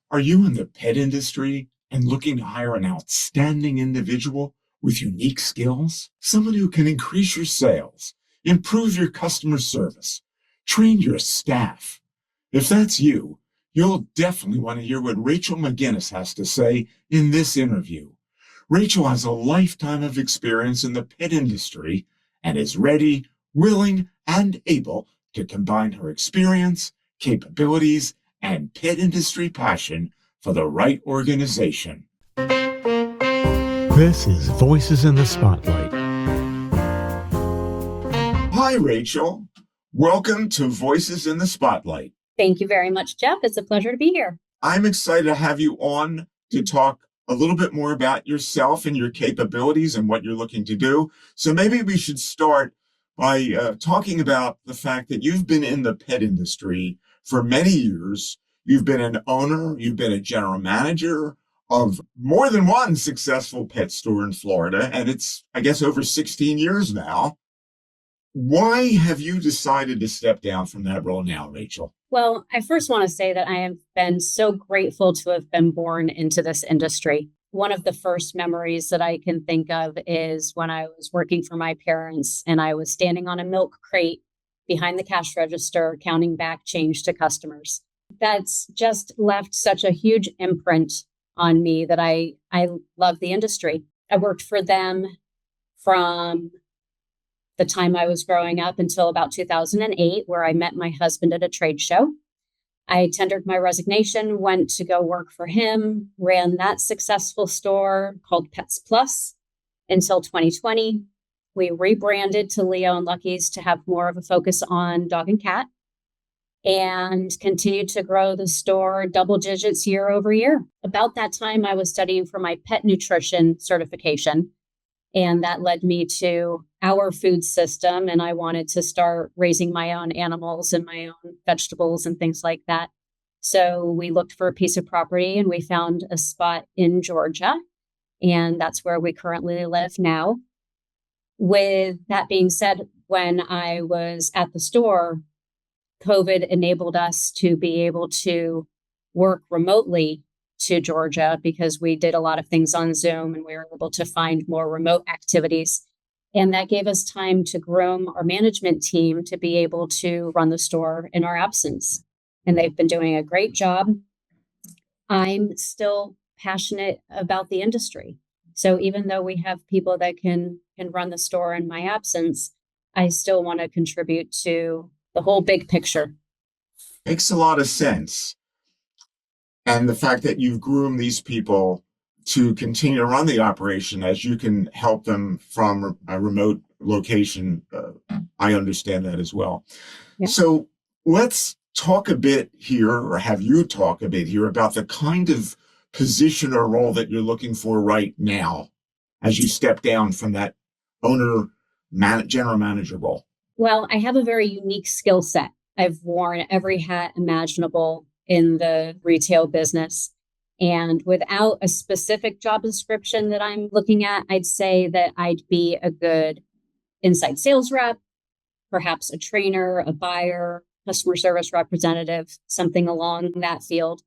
Are you in the pet industry and looking to hire an outstanding individual with unique skills? Someone who can increase your sales, improve your customer service, train your staff. If that's you, you'll definitely want to hear what Rachel McGinnis has to say in this interview. Rachel has a lifetime of experience in the pet industry and is ready, willing, and able to combine her experience, capabilities, and pet industry passion for the right organization. This is Voices in the Spotlight. Hi, Rachel. Welcome to Voices in the Spotlight. Thank you very much, Jeff. It's a pleasure to be here. I'm excited to have you on to talk a little bit more about yourself and your capabilities and what you're looking to do. So maybe we should start by talking about the fact that you've been in the pet industry for many years. You've been an owner, you've been a general manager of more than one successful pet store in Florida, and it's, I guess, over 16 years now. Why have you decided to step down from that role now, Rachel? Well, I first want to say that I have been so grateful to have been born into this industry. One of the first memories that I can think of is when I was working for my parents and I was standing on a milk crate behind the cash register, counting back change to customers. That's just left such a huge imprint on me that I love the industry. I worked for them from the time I was growing up until about 2008, where I met my husband at a trade show. I tendered my resignation, went to go work for him, ran that successful store called Pets Plus until 2020. We rebranded to Leo and Lucky's to have more of a focus on dog and cat, and continued to grow the store double digits year over year. About that time, I was studying for my pet nutrition certification, and that led me to our food system. And I wanted to start raising my own animals and my own vegetables and things like that. So we looked for a piece of property and we found a spot in Georgia. And that's where we currently live now. With that being said, when I was at the store, COVID enabled us to be able to work remotely to Georgia because we did a lot of things on Zoom and we were able to find more remote activities. And that gave us time to groom our management team to be able to run the store in our absence. And they've been doing a great job. I'm still passionate about the industry. So even though we have people that can run the store in my absence, I still want to contribute to the whole big picture. Makes a lot of sense. And the fact that you've groomed these people to continue to run the operation as you can help them from a remote location, I understand that as well. Yeah. So let's talk a bit here, or have you talk a bit here about the kind of position or role that you're looking for right now as you step down from that general manager role. Well, I have a very unique skill set. I've worn every hat imaginable in the retail business. And without a specific job description that I'm looking at, I'd say that I'd be a good inside sales rep, perhaps a trainer, a buyer, customer service representative, something along that field.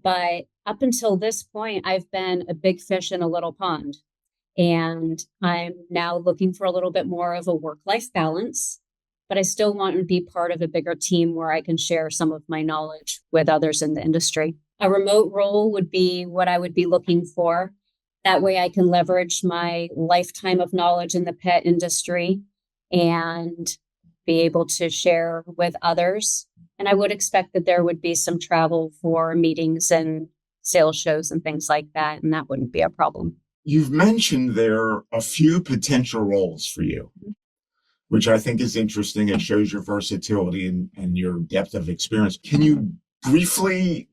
But up until this point, I've been a big fish in a little pond. And I'm now looking for a little bit more of a work-life balance. But I still want to be part of a bigger team where I can share some of my knowledge with others in the industry. A remote role would be what I would be looking for. That way I can leverage my lifetime of knowledge in the pet industry and be able to share with others. And I would expect that there would be some travel for meetings and sales shows and things like that, and that wouldn't be a problem. You've mentioned there a few potential roles for you, which I think is interesting. It shows your versatility and your depth of experience. Can you briefly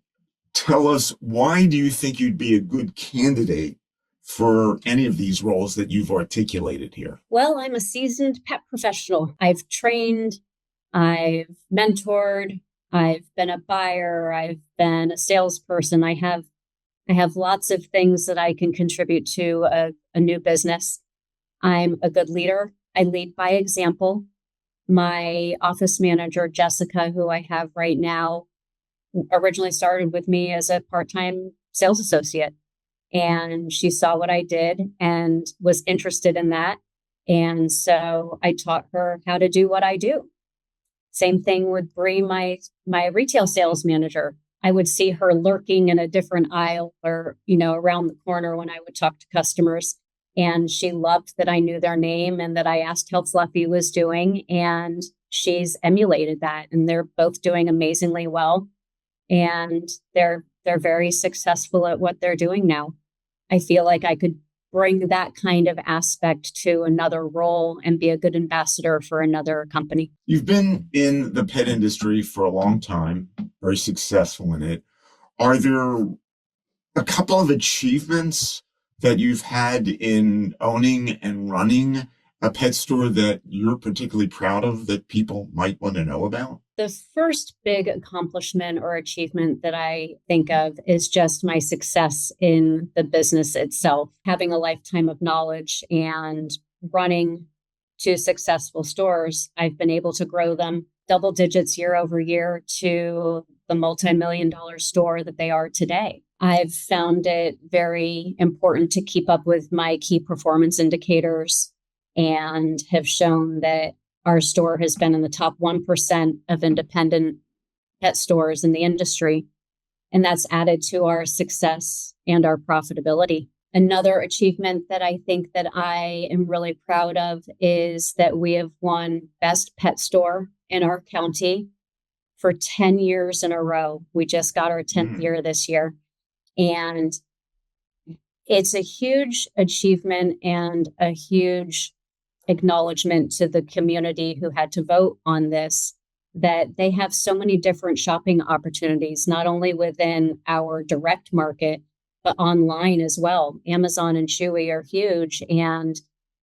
tell us why do you think you'd be a good candidate for any of these roles that you've articulated here? Well, I'm a seasoned pet professional. I've trained, I've mentored, I've been a buyer, I've been a salesperson. I have lots of things that I can contribute to a new business. I'm a good leader. I lead by example. My office manager, Jessica, who I have right now, originally started with me as a part-time sales associate. And she saw what I did and was interested in that. And so I taught her how to do what I do. Same thing with Bree, my retail sales manager. I would see her lurking in a different aisle or, around the corner when I would talk to customers. And she loved that I knew their name and that I asked how Fluffy was doing. And she's emulated that. And they're both doing amazingly well. And they're very successful at what they're doing now. I feel like I could bring that kind of aspect to another role and be a good ambassador for another company. You've been in the pet industry for a long time, very successful in it. Are there a couple of achievements that you've had in owning and running a pet store that you're particularly proud of that people might want to know about? The first big accomplishment or achievement that I think of is just my success in the business itself, having a lifetime of knowledge and running two successful stores. I've been able to grow them double digits year over year to the multi-million-dollar store that they are today. I've found it very important to keep up with my key performance indicators and have shown that our store has been in the top 1% of independent pet stores in the industry, and that's added to our success and our profitability. Another achievement that I think that I am really proud of is that we have won Best Pet Store in our county for 10 years in a row. We just got our 10th year this year. And it's a huge achievement and a huge acknowledgement to the community who had to vote on this, that they have so many different shopping opportunities, not only within our direct market, but online as well. Amazon and Chewy are huge. And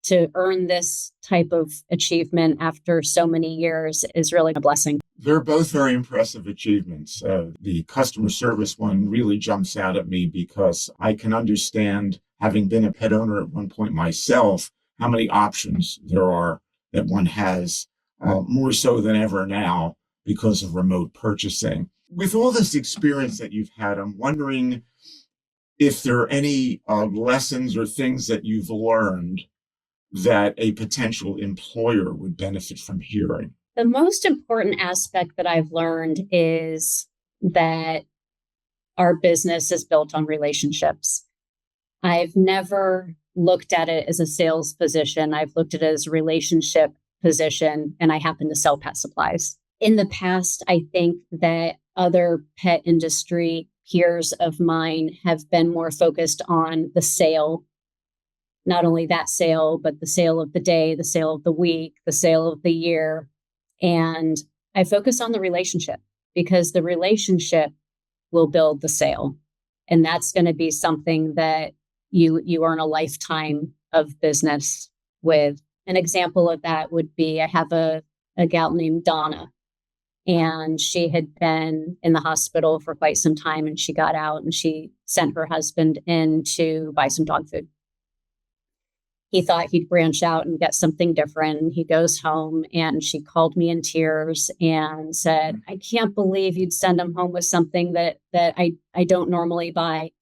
to earn this type of achievement after so many years is really a blessing. They're both very impressive achievements. The customer service one really jumps out at me because I can understand, having been a pet owner at one point myself, how many options there are that one has, more so than ever now because of remote purchasing. With all this experience that you've had, I'm wondering if there are any lessons or things that you've learned that a potential employer would benefit from hearing. The most important aspect that I've learned is that our business is built on relationships. I've never looked at it as a sales position. I've looked at it as a relationship position, and I happen to sell pet supplies. In the past, I think that other pet industry peers of mine have been more focused on the sale. Not only that sale, but the sale of the day, the sale of the week, the sale of the year. And I focus on the relationship because the relationship will build the sale. And that's going to be something that you earn a lifetime of business with. An example of that would be, I have a gal named Donna, and she had been in the hospital for quite some time, and she got out and she sent her husband in to buy some dog food. He thought he'd branch out and get something different. He goes home and she called me in tears and said, I can't believe you'd send him home with something that I don't normally buy.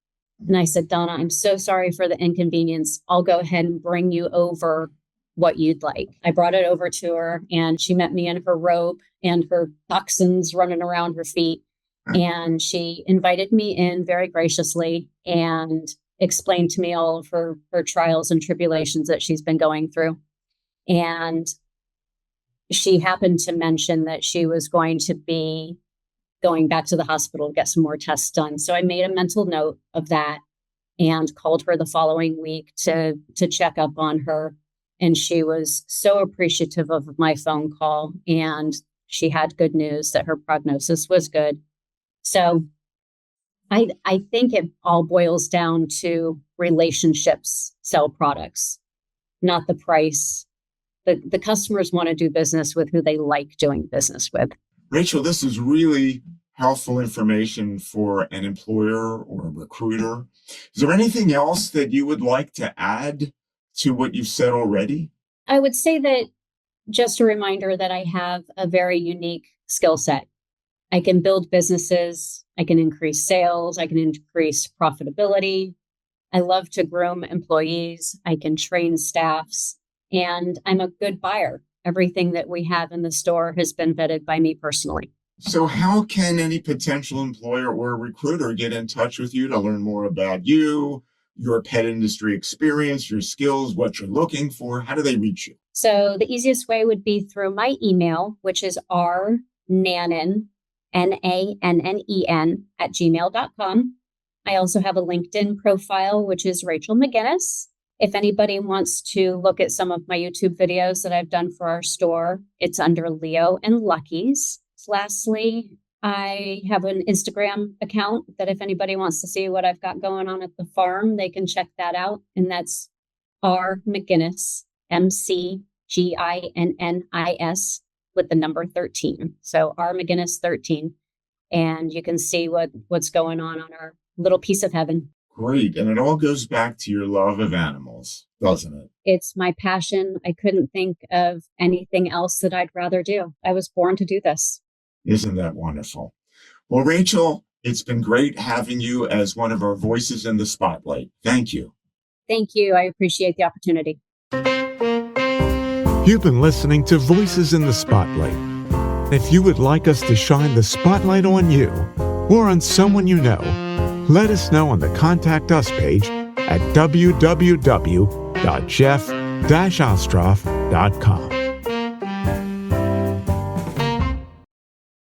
And I said, Donna, I'm so sorry for the inconvenience. I'll go ahead and bring you over what you'd like. I brought it over to her and she met me in her robe and her toxins running around her feet. And she invited me in very graciously and explained to me all of her trials and tribulations that she's been going through. And she happened to mention that she was going to be going back to the hospital to get some more tests done. So I made a mental note of that and called her the following week to check up on her. And she was so appreciative of my phone call, and she had good news that her prognosis was good. So I think it all boils down to relationships sell products, not the price. The customers want to do business with who they like doing business with. Rachel, this is really helpful information for an employer or a recruiter. Is there anything else that you would like to add to what you've said already? I would say that just a reminder that I have a very unique skill set. I can build businesses. I can increase sales. I can increase profitability. I love to groom employees. I can train staffs, and I'm a good buyer. Everything that we have in the store has been vetted by me personally. So how can any potential employer or recruiter get in touch with you to learn more about you, your pet industry experience, your skills, what you're looking for? How do they reach you? So the easiest way would be through my email, which is rnannen, Nannen, @gmail.com. I also have a LinkedIn profile, which is Rachel McGinnis. If anybody wants to look at some of my YouTube videos that I've done for our store, it's under Leo and Lucky's. Lastly, I have an Instagram account that if anybody wants to see what I've got going on at the farm, they can check that out. And that's R McGinnis, McGinnis with the number 13. So R McGinnis 13. And you can see what's going on our little piece of heaven. Great. And it all goes back to your love of animals, doesn't it? It's my passion. I couldn't think of anything else that I'd rather do. I was born to do this. Isn't that wonderful? Well, Rachel, it's been great having you as one of our voices in the spotlight. Thank you. Thank you. I appreciate the opportunity. You've been listening to Voices in the Spotlight. If you would like us to shine the spotlight on you or on someone you know, let us know on the Contact Us page at www.jeff-ostroff.com.